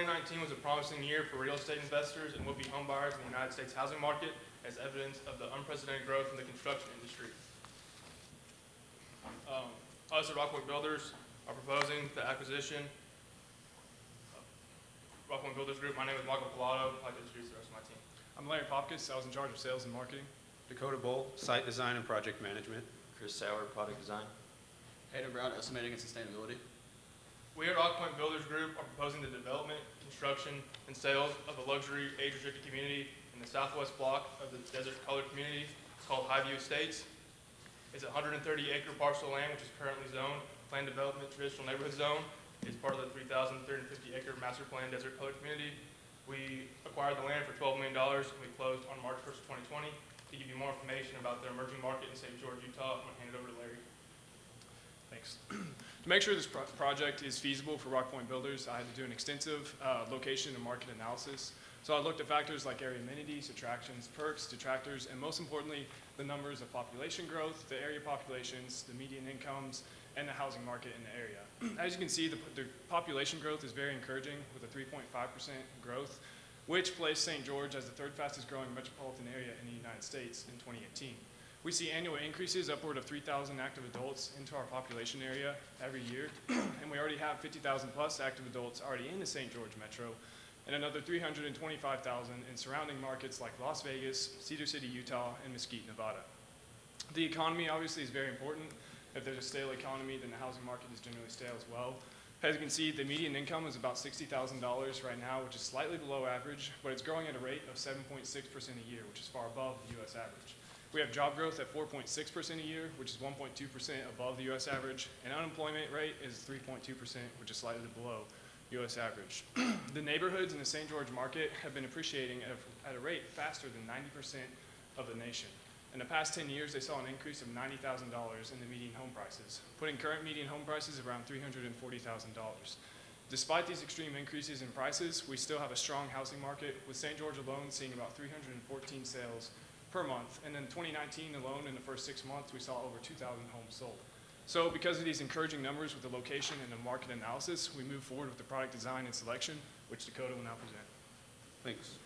2019 was a promising year for real estate investors and would-be homebuyers in the United States housing market, as evidence of the unprecedented growth in the construction industry. Us at Rockpoint Builders are proposing the acquisition of Rockpoint Builders Group. My name is Michael Pilato. I'd like to introduce the rest of my team. I'm Larry Popkis. I was in charge of sales and marketing. Dakota Bowl, Site Design and Project Management. Chris Sauer, Product Design. Hayden Brown, Estimating and Sustainability. We at Rockpoint Builders Group are proposing the development, construction, and sales of a luxury age-restricted community in the southwest block of the Desert Colored community. It's called Highview Estates. It's a 130-acre parcel of land which is currently zoned Planned Development Traditional Neighborhood Zone. It's part of the 3,350-acre Master Plan Desert Colored community. We acquired the land for $12 million and we closed on March 1st, 2020. To give you more information about the emerging market in St. George, Utah, I'm going to hand it over to Larry. Thanks. To make sure this project is feasible for Rockpoint Builders, I had to do an extensive location and market analysis. So I looked at factors like area amenities, attractions, perks, detractors, and most importantly, the numbers of population growth, the area populations, the median incomes, and the housing market in the area. As you can see, the population growth is very encouraging with a 3.5% growth, which placed St. George as the third fastest growing metropolitan area in the United States in 2018. We see annual increases upward of 3,000 active adults into our population area every year, and we already have 50,000 plus active adults already in the St. George metro, and another 325,000 in surrounding markets like Las Vegas, Cedar City, Utah, and Mesquite, Nevada. The economy obviously is very important. If there's a stale economy, then the housing market is generally stale as well. As you can see, the median income is about $60,000 right now, which is slightly below average, but it's growing at a rate of 7.6% a year, which is far above the U.S. average. We have job growth at 4.6% a year, which is 1.2% above the U.S. average, and unemployment rate is 3.2%, which is slightly below U.S. average. The neighborhoods in the St. George market have been appreciating at a rate faster than 90% of the nation. In the past 10 years, they saw an increase of $90,000 in the median home prices, putting current median home prices around $340,000. Despite these extreme increases in prices, we still have a strong housing market, with St. George alone seeing about 314 sales per month. And in 2019 alone, in the first 6 months, we saw over 2,000 homes sold. So because of these encouraging numbers with the location and the market analysis, we move forward with the product design and selection, which Dakota will now present. Thanks.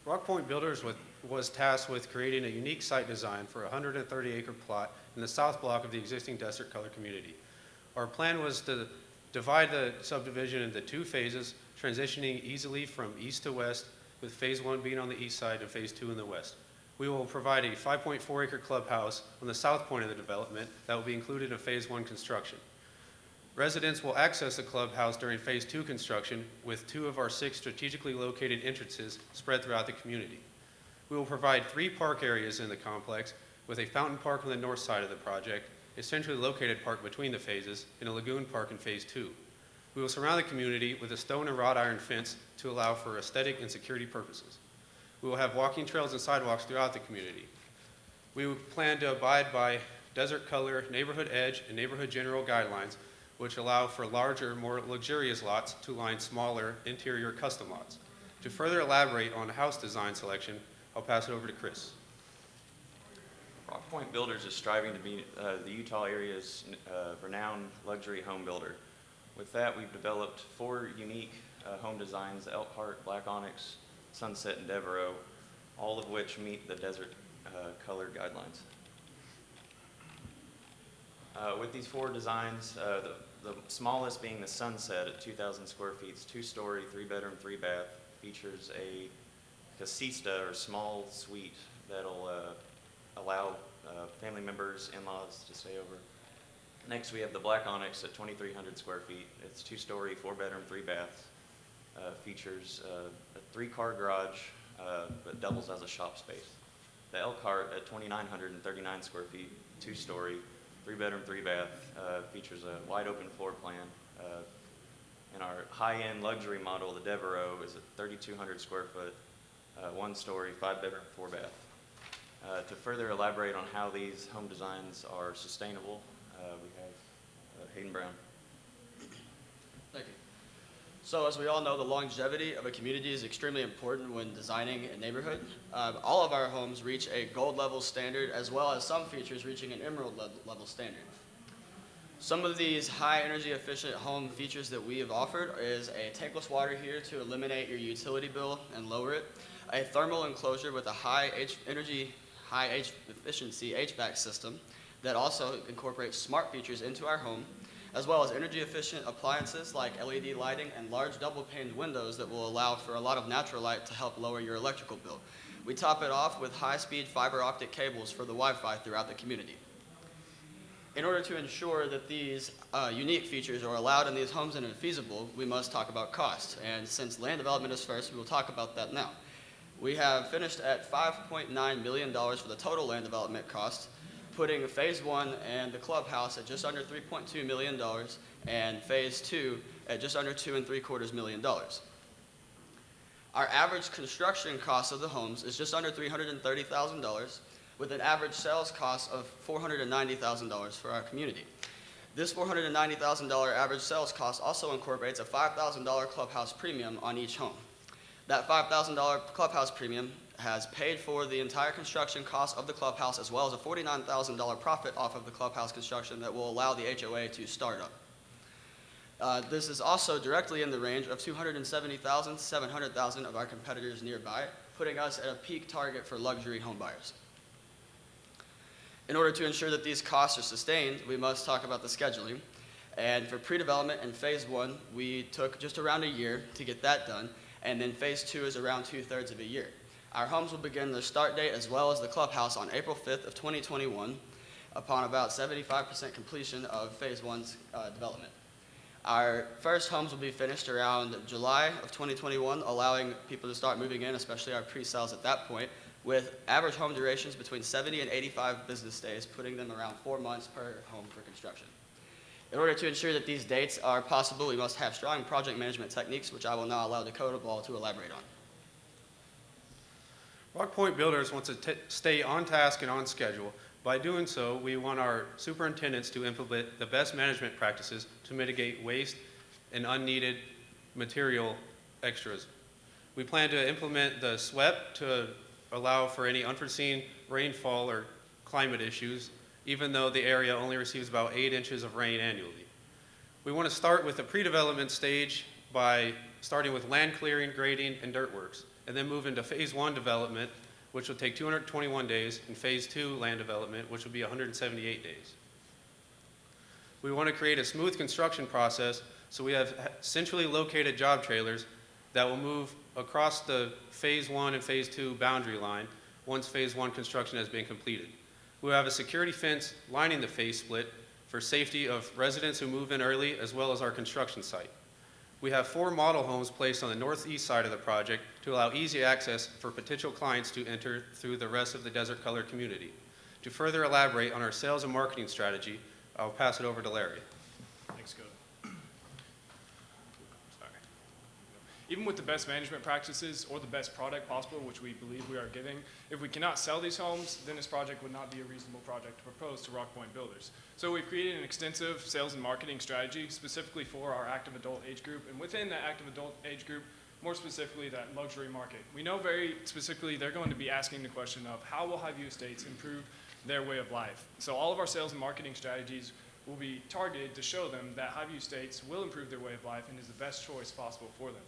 Rockpoint Builders was tasked with creating a unique site design for a 130-acre plot in the south block of the existing Desert Color community. Our plan was to divide the subdivision into 2 phases, transitioning easily from east to west, with phase 1 being on the east side and phase 2 in the west. We will provide a 5.4-acre clubhouse on the south point of the development that will be included in phase 1 construction. Residents will access the clubhouse during phase 2 construction with 2 of our 6 strategically located entrances spread throughout the community. We will provide 3 park areas in the complex with a fountain park on the north side of the project, a centrally located park between the phases, and a lagoon park in phase 2. We will surround the community with a stone and wrought iron fence to allow for aesthetic and security purposes. We will have walking trails and sidewalks throughout the community. We plan to abide by Desert Color, Neighborhood Edge, and Neighborhood General guidelines, which allow for larger, more luxurious lots to line smaller interior custom lots. To further elaborate on house design selection, I'll pass it over to Chris. Rockpoint Builders is striving to be the Utah area's renowned luxury home builder. With that, we've developed 4 unique home designs: Elkhart, Black Onyx, Sunset, and Devereaux, all of which meet the Desert Color guidelines. With these 4 designs, the smallest being the Sunset at 2,000 square feet, it's 2-story, 3-bedroom, 3-bath, features a casista or small suite that'll allow family members, in-laws to stay over. Next, we have the Black Onyx at 2,300 square feet. It's 2-story, 4-bedroom, 3-bath, features a 3-car garage, but doubles as a shop space. The Elkhart at 2,939 square feet, 2-story, 3-bedroom, 3-bath, features a wide open floor plan. And our high-end luxury model, the Devereaux, is a 3,200 square foot, 1-story, 5-bedroom, 4-bath. To further elaborate on how these home designs are sustainable, we have Hayden Brown. Thank you. So as we all know, the longevity of a community is extremely important when designing a neighborhood. All of our homes reach a gold level standard, as well as some features reaching an emerald level standard. Some of these high energy efficient home features that we have offered is a tankless water heater to eliminate your utility bill and lower it, a thermal enclosure with a high efficiency HVAC system that also incorporates smart features into our home, as well as energy efficient appliances like LED lighting and large double paned windows that will allow for a lot of natural light to help lower your electrical bill. We top it off with high-speed fiber optic cables for the Wi-Fi throughout the community. In order to ensure that these unique features are allowed in these homes and are feasible, we must talk about cost. And since land development is first, we will talk about that now. We have finished at $5.9 million for the total land development cost, putting phase 1 and the clubhouse at just under $3.2 million and phase 2 at just under $2.75 million. Our average construction cost of the homes is just under $330,000, with an average sales cost of $490,000 for our community. This $490,000 average sales cost also incorporates a $5,000 clubhouse premium on each home. That $5,000 clubhouse premium has paid for the entire construction cost of the clubhouse, as well as a $49,000 profit off of the clubhouse construction that will allow the HOA to start up. This is also directly in the range of $270,000 to $700,000 of our competitors nearby, putting us at a peak target for luxury home buyers. In order to ensure that these costs are sustained, we must talk about the scheduling. And for pre-development in phase 1, we took just around a year to get that done, and then phase 2 is around 2/3 of a year. Our homes will begin their start date as well as the clubhouse on April 5th of 2021, upon about 75% completion of phase 1's development. Our first homes will be finished around July of 2021, allowing people to start moving in, especially our pre-sales at that point, with average home durations between 70 and 85 business days, putting them around 4 months per home for construction. In order to ensure that these dates are possible, we must have strong project management techniques, which I will now allow Dakota Ball to elaborate on. Rockpoint Builders wants to stay on task and on schedule. By doing so, we want our superintendents to implement the best management practices to mitigate waste and unneeded material extras. We plan to implement the SWEP to allow for any unforeseen rainfall or climate issues, even though the area only receives about 8 inches of rain annually. We want to start with the pre-development stage by starting with land clearing, grading, and dirt works, and then move into phase 1 development, which will take 221 days, and phase 2 land development, which will be 178 days. We want to create a smooth construction process, so we have centrally located job trailers that will move across the phase 1 and phase 2 boundary line once phase 1 construction has been completed. We have a security fence lining the phase split for safety of residents who move in early, as well as our construction site. We have 4 model homes placed on the northeast side of the project to allow easy access for potential clients to enter through the rest of the Desert Color community. To further elaborate on our sales and marketing strategy, I'll pass it over to Larry. Thanks, Cody. Sorry. Even with the best management practices or the best product possible, which we believe we are giving, if we cannot sell these homes, then this project would not be a reasonable project to propose to Rockpoint Builders. So we've created an extensive sales and marketing strategy specifically for our active adult age group, and within that active adult age group, more specifically that luxury market. We know very specifically they're going to be asking the question of how will Highview Estates improve their way of life. So all of our sales and marketing strategies will be targeted to show them that Highview Estates will improve their way of life and is the best choice possible for them.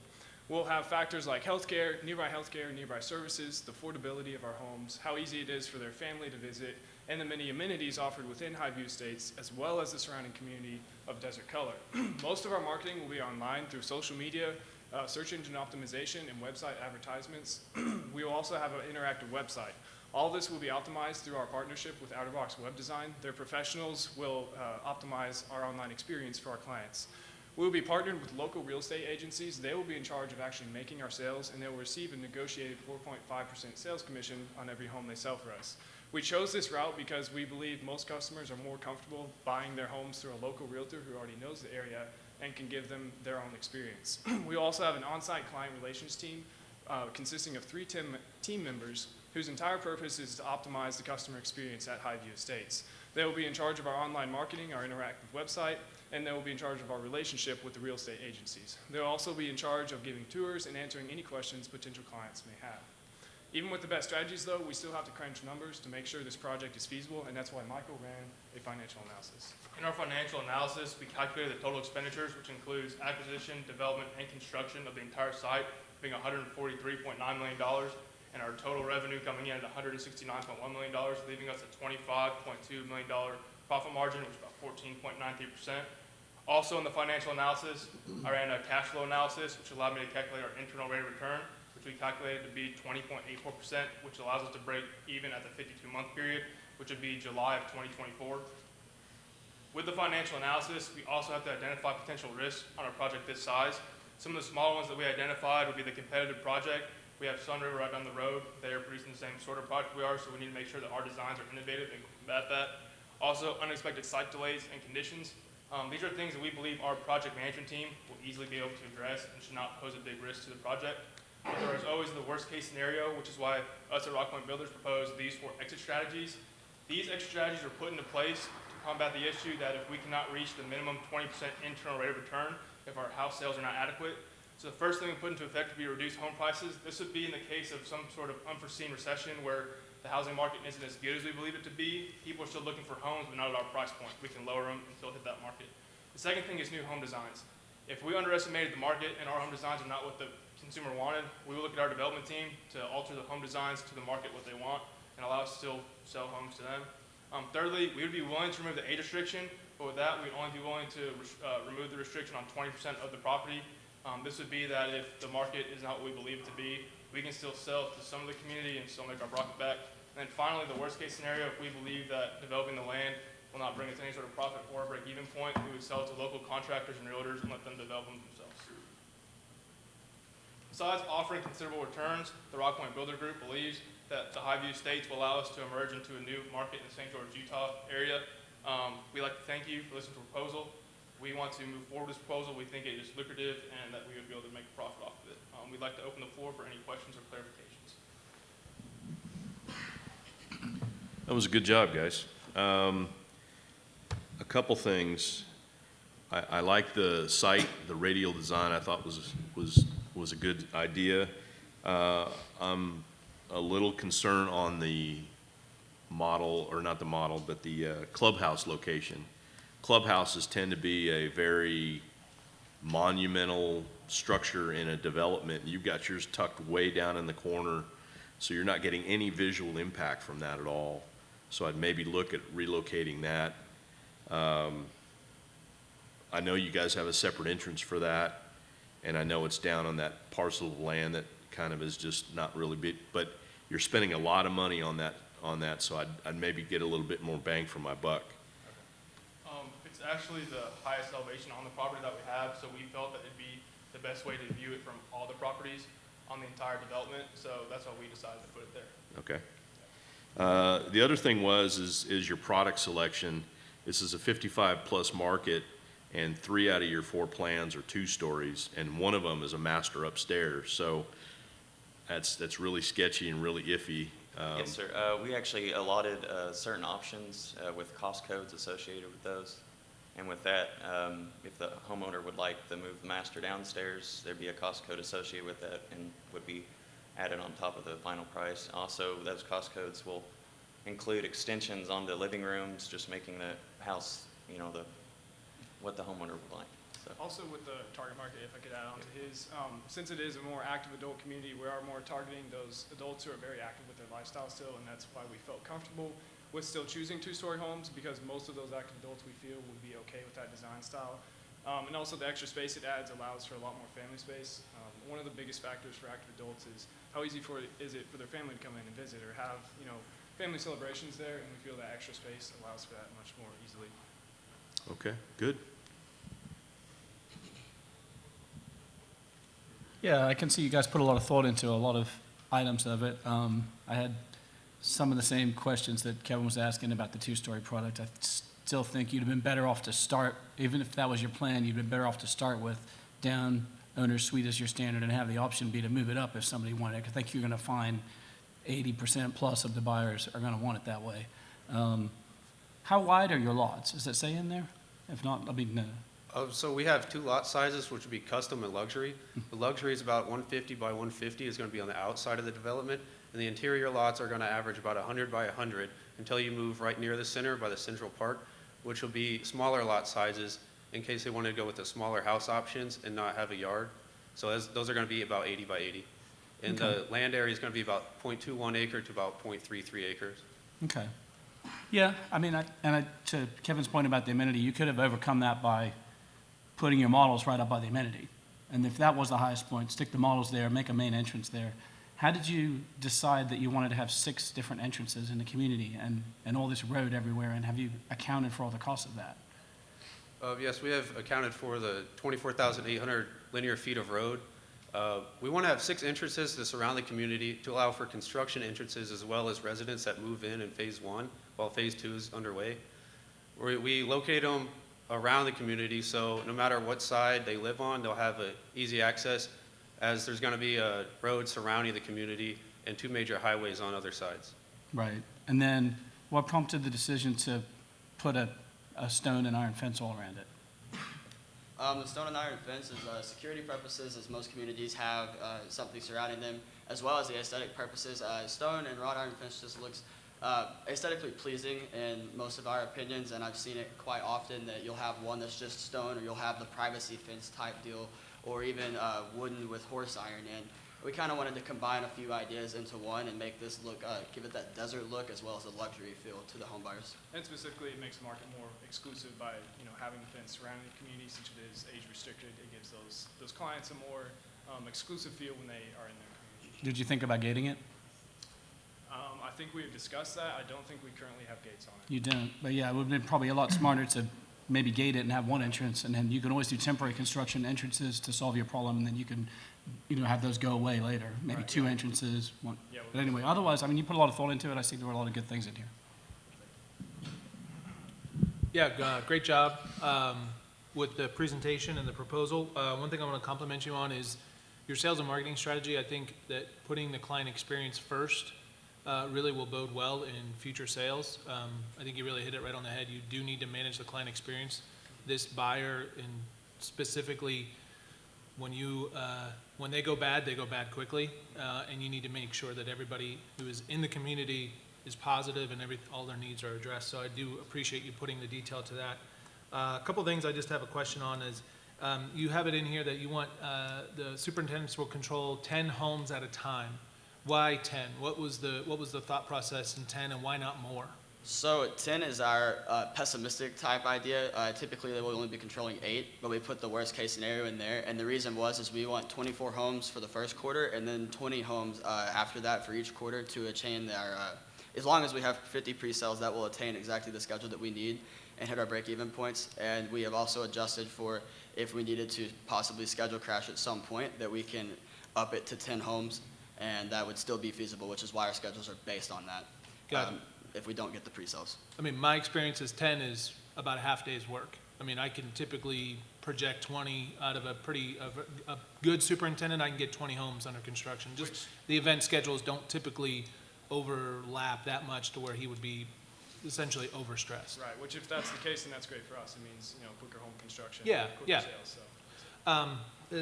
We'll have factors like healthcare, nearby services, the affordability of our homes, how easy it is for their family to visit, and the many amenities offered within Highview Estates, as well as the surrounding community of Desert Color. Most of our marketing will be online through social media, search engine optimization, and website advertisements. We will also have an interactive website. All this will be optimized through our partnership with Outerbox Web Design. Their professionals will optimize our online experience for our clients. We will be partnered with local real estate agencies. They will be in charge of actually making our sales, and they will receive a negotiated 4.5% sales commission on every home they sell for us. We chose this route because we believe most customers are more comfortable buying their homes through a local realtor who already knows the area and can give them their own experience. We also have an on-site client relations team consisting of 3 team members whose entire purpose is to optimize the customer experience at Highview Estates. They will be in charge of our online marketing, our interactive website, and they will be in charge of our relationship with the real estate agencies. They'll also be in charge of giving tours and answering any questions potential clients may have. Even with the best strategies, though, we still have to crunch numbers to make sure this project is feasible, and that's why Michael ran a financial analysis. In our financial analysis, we calculated the total expenditures, which includes acquisition, development, and construction of the entire site, being $143.9 million, and our total revenue coming in at $169.1 million, leaving us a $25.2 million profit margin, which is about 14.93%. Also in the financial analysis, I ran a cash flow analysis, which allowed me to calculate our internal rate of return, which we calculated to be 20.84%, which allows us to break even at the 52-month period, which would be July of 2024. With the financial analysis, we also have to identify potential risks on a project this size. Some of the smaller ones that we identified would be the competitive project. We have Sun River right down the road. They are producing the same sort of product we are, so we need to make sure that our designs are innovative and combat that. Also, unexpected site delays and conditions. These are things that we believe our project management team will easily be able to address and should not pose a big risk to the project. But there is always the worst case scenario, which is why us at Rock Point Builders propose these 4 exit strategies. These exit strategies are put into place to combat the issue that if we cannot reach the minimum 20% internal rate of return, if our house sales are not adequate. So the first thing we put into effect would be reduce home prices. This would be in the case of some sort of unforeseen recession where the housing market isn't as good as we believe it to be. People are still looking for homes, but not at our price point. We can lower them and still hit that market. The second thing is new home designs. If we underestimated the market and our home designs are not what the consumer wanted, we will look at our development team to alter the home designs to the market what they want and allow us to still sell homes to them. Thirdly, we would be willing to remove the age restriction, but with that, we'd only be willing to remove the restriction on 20% of the property. This would be that if the market is not what we believe it to be, we can still sell to some of the community and still make our profit back. And then finally, the worst case scenario, if we believe that developing the land will not bring us any sort of profit or a break-even point, we would sell it to local contractors and realtors and let them develop them themselves. Besides offering considerable returns, the Rock Point Builder Group believes that the Highview Estates will allow us to emerge into a new market in the St. George, Utah area. We'd like to thank you for listening to the proposal. We want to move forward with this proposal. We think it is lucrative and that we would be able to make a profit off of it. We'd like to open the floor for any questions or clarifications. That was a good job, guys. A couple things. I like the site, the radial design. I thought was a good idea. I'm a little concerned on the model, or not the model, but the clubhouse location. Clubhouses tend to be a very monumental structure in a development. You've got yours tucked way down in the corner, so you're not getting any visual impact from that at all. So I'd maybe look at relocating that. I know you guys have a separate entrance for that, and I know it's down on that parcel of land that kind of is just not really big, but you're spending a lot of money on that, so I'd maybe get a little bit more bang for my buck. It's actually the highest elevation on the property that we have, so we felt that it'd be the best way to view it from all the properties on the entire development, so that's why we decided to put it there. Okay. The other thing is your product selection. This is a 55-plus market, and 3 out of your 4 plans are 2 stories, and one of them is a master upstairs. So that's really sketchy and really iffy. Yes, sir. We actually allotted certain options with cost codes associated with those. And with that, if the homeowner would like to move the master downstairs, there'd be a cost code associated with that and would be added on top of the final price. Also, those cost codes will include extensions on the living rooms, just making the house, what the homeowner would like. So. Also with the target market, if I could add on to his, since it is a more active adult community, we are more targeting those adults who are very active with their lifestyle still, and that's why we felt comfortable with still choosing 2-story homes, because most of those active adults we feel would be okay with that design style. And also the extra space it adds allows for a lot more family space. One of the biggest factors for active adults is how easy is it for their family to come in and visit or have, family celebrations there, and we feel that extra space allows for that much more easily. Okay, good. Yeah, I can see you guys put a lot of thought into a lot of items of it. I had some of the same questions that Kevin was asking about the 2-story product. I still think you'd have been better off to start, even if that was your plan, you'd been better off to start with down owner's suite as your standard and have the option be to move it up if somebody wanted it. I think you're going to find 80% plus of the buyers are going to want it that way. How wide are your lots? Does it say in there? If not, no. So we have 2 lot sizes, which would be custom and luxury. The luxury is about 150 by 150, is going to be on the outside of the development, and the interior lots are going to average about 100 by 100 until you move right near the center by the Central Park, which will be smaller lot sizes in case they want to go with the smaller house options and not have a yard. So those are going to be about 80 by 80. And the land area is going to be about 0.21 acre to about 0.33 acres. Okay. Yeah, I mean, to Kevin's point about the amenity, you could have overcome that by putting your models right up by the amenity. And if that was the highest point, stick the models there, make a main entrance there. How did you decide that you wanted to have 6 different entrances in the community and all this road everywhere? And have you accounted for all the costs of that? Yes, we have accounted for the 24,800 linear feet of road. We want to have 6 entrances to surround the community to allow for construction entrances as well as residents that move in phase 1 while phase 2 is underway. We locate them around the community, so no matter what side they live on, they'll have easy access, as there's going to be a road surrounding the community and 2 major highways on other sides. Right. And then what prompted the decision to put a stone and iron fence all around it? The stone and iron fence is security purposes, as most communities have something surrounding them, as well as the aesthetic purposes. Stone and wrought iron fence just looks aesthetically pleasing in most of our opinions, and I've seen it quite often that you'll have one that's just stone, or you'll have the privacy fence type deal, or even wooden with horse iron. And we kind of wanted to combine a few ideas into one and make this look, give it that desert look as well as a luxury feel to the home buyers. And specifically, it makes the market more exclusive by, having the fence surrounding the community, since it is age restricted. It gives those clients a more exclusive feel when they are in their community. Did you think about gating it? I think we've discussed that. I don't think we currently have gates on it. You didn't, but yeah, it would have been probably a lot smarter to maybe gate it and have one entrance, and then you can always do temporary construction entrances to solve your problem, and then you can, have those go away later. Maybe Right, 2 entrances, one. Yeah, But anyway, otherwise, I mean, you put a lot of thought into it. I think there were a lot of good things in here. Yeah, great job with the presentation and the proposal. One thing I want to compliment you on is your sales and marketing strategy. I think that putting the client experience first really will bode well in future sales. I think you really hit it right on the head. You do need to manage the client experience. This buyer, and specifically when they go bad quickly, and you need to make sure that everybody who is in the community is positive and all their needs are addressed. So I do appreciate you putting the detail to that. A couple things I just have a question on is, you have it in here that you want the superintendents will control 10 homes at a time. Why 10? What was the thought process in 10, and why not more? So 10 is our pessimistic type idea. Typically, they will only be controlling 8, but we put the worst case scenario in there. And the reason is we want 24 homes for the first quarter, and then 20 homes after that for each quarter to attain as long as we have 50 pre-sales, that will attain exactly the schedule that we need and hit our break-even points. And we have also adjusted for if we needed to possibly schedule crash at some point, that we can up it to 10 homes, and that would still be feasible, which is why our schedules are based on that. Got it. If we don't get the pre-sales. I mean, my experience is 10 is about a half day's work. I mean, I can typically project 20 out of a good superintendent. I can get 20 homes under construction. Just the event schedules don't typically overlap that much to where he would be essentially overstressed. Right, which if that's the case, then that's great for us. It means, quicker home construction, Yeah, quicker yeah. sales, so.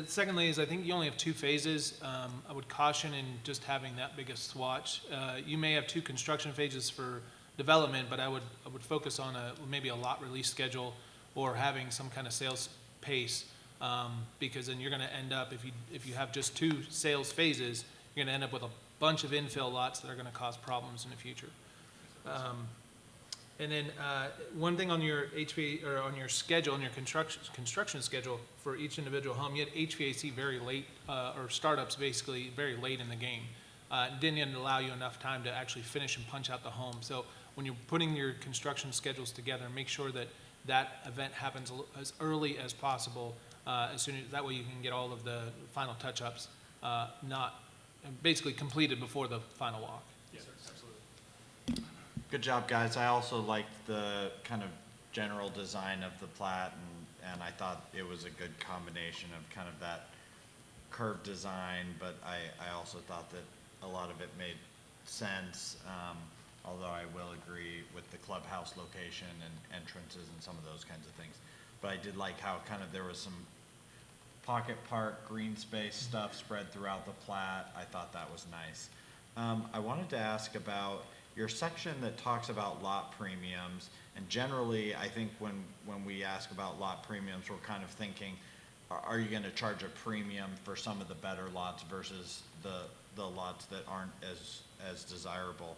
Secondly is I think you only have 2 phases. I would caution in just having that big a swatch. You may have 2 construction phases for development, but I would focus on maybe a lot release schedule or having some kind of sales pace, because then you're going to end up, if you have just 2 sales phases, you're going to end up with a bunch of infill lots that are going to cause problems in the future. And then one thing on your or on your schedule, on your construction schedule for each individual home, you had HVAC very late, or startups basically very late in the game. Didn't allow you enough time to actually finish and punch out the home. So when you're putting your construction schedules together, make sure that event happens as early as possible. That way you can get all of the final touch-ups basically completed before the final walk. Yes, absolutely. Good job, guys. I also liked the kind of general design of the plat, and I thought it was a good combination of kind of that curved design, but I also thought that a lot of it made sense, although I will agree with the clubhouse location and entrances and some of those kinds of things. But I did like how kind of there was some pocket park, green space stuff spread throughout the plat. I thought that was nice. I wanted to ask about your section that talks about lot premiums. And generally, I think when we ask about lot premiums, we're kind of thinking, are you gonna charge a premium for some of the better lots versus the lots that aren't as desirable?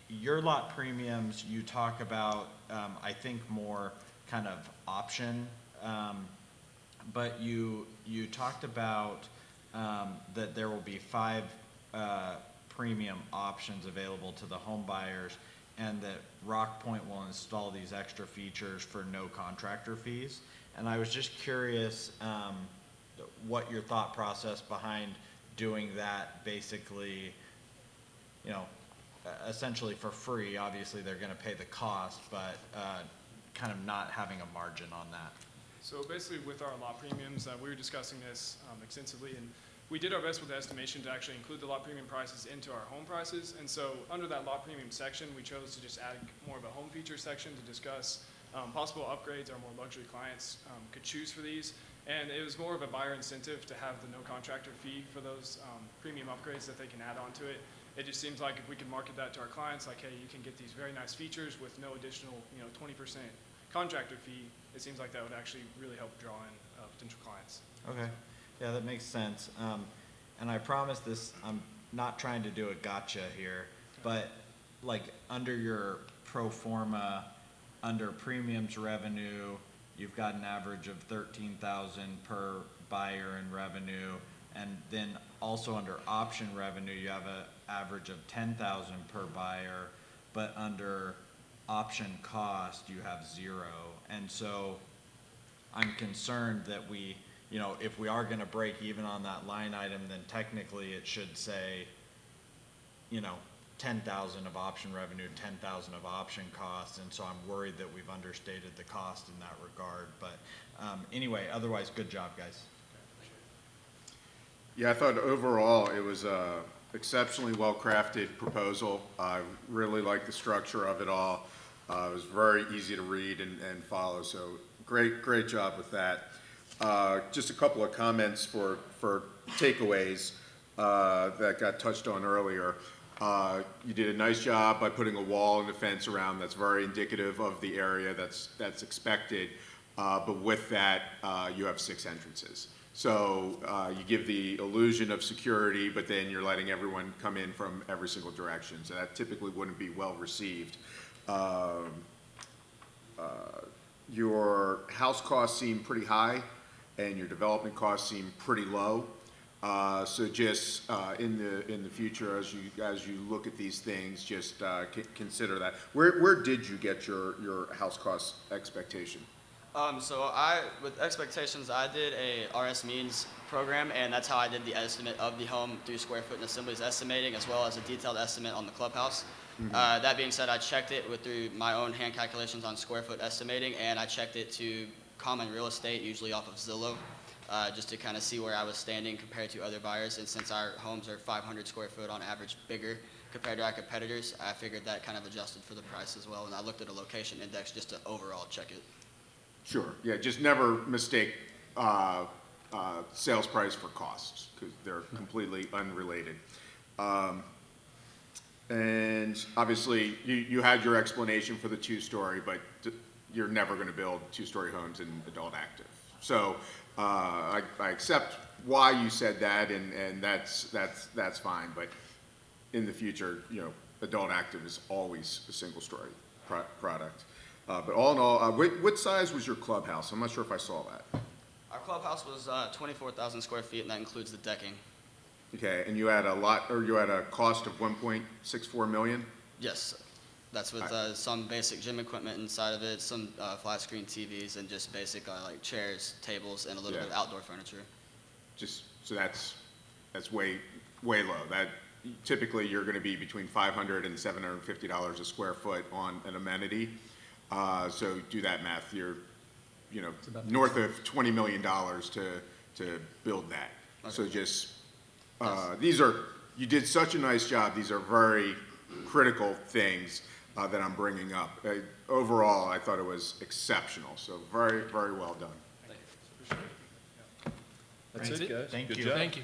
Your lot premiums, you talk about, I think more kind of option, but you talked about that there will be 5 premium options available to the home buyers, and that Rock Point will install these extra features for no contractor fees. And I was just curious what your thought process behind doing that, basically, you know, essentially for free. Obviously, they're going to pay the cost, but kind of not having a margin on that. So basically with our lot premiums, we were discussing this extensively, and we did our best with the estimation to actually include the lot premium prices into our home prices. And so under that lot premium section, we chose to just add more of a home feature section to discuss possible upgrades our more luxury clients could choose for these. And it was more of a buyer incentive to have the no contractor fee for those premium upgrades that they can add onto it. It just seems like if we could market that to our clients, like, hey, you can get these very nice features with no additional, 20% contractor fee, it seems like that would actually really help draw in potential clients. Okay, yeah, that makes sense. And I promise this, I'm not trying to do a gotcha here, but like under your pro forma, under premiums revenue, you've got an average of 13,000 per buyer in revenue, and then also under option revenue, you have an average of 10,000 per buyer, but under option cost, you have 0. And so I'm concerned that we, if we are going to break even on that line item, then technically it should say, 10,000 of option revenue, 10,000 of option costs. And so I'm worried that we've understated the cost in that regard. But anyway, otherwise, good job, guys. Yeah, I thought overall it was a exceptionally well-crafted proposal. I really like the structure of it all. It was very easy to read and follow, so great job with that. Just a couple of comments for takeaways that got touched on earlier. You did a nice job by putting a wall and a fence around. That's very indicative of the area that's expected. But with that, you have 6 entrances. So you give the illusion of security, but then you're letting everyone come in from every single direction. So that typically wouldn't be well received. Your house costs seem pretty high, and your development costs seem pretty low. So just in the future, as you look at these things, just consider that. Where did you get your house cost expectation? So with expectations, I did a RS Means program, and that's how I did the estimate of the home through square foot and assemblies estimating, as well as a detailed estimate on the clubhouse. Mm-hmm. That being said, I checked it through my own hand calculations on square foot estimating, and I checked it to common real estate, usually off of Zillow, just to kind of see where I was standing compared to other buyers. And since our homes are 500 square foot on average bigger compared to our competitors, I figured that kind of adjusted for the price as well. And I looked at a location index just to overall check it. Sure. Yeah, just never mistake sales price for costs, because they're completely unrelated. And obviously, you had your explanation for the 2-story, but you're never going to build 2-story homes in adult active. So I accept why you said that, and that's fine. But in the future, adult active is always a single-story product. But all in all, what size was your clubhouse? I'm not sure if I saw that. Our clubhouse was 24,000 square feet, and that includes the decking. Okay, and you had a cost of 1.64 million? Yes, that's with some basic gym equipment inside of it, some flat screen TVs, and just basic like chairs, tables, and a little bit of outdoor furniture. So that's way low. That typically you're going to be between $500 and $750 a square foot on an amenity. So do that math. You're north of $20 million to build that. Okay. So just you did such a nice job. These are very critical things that I'm bringing up. Overall, I thought it was exceptional. So very, very well done. That's it, guys. Thank you. Thank you.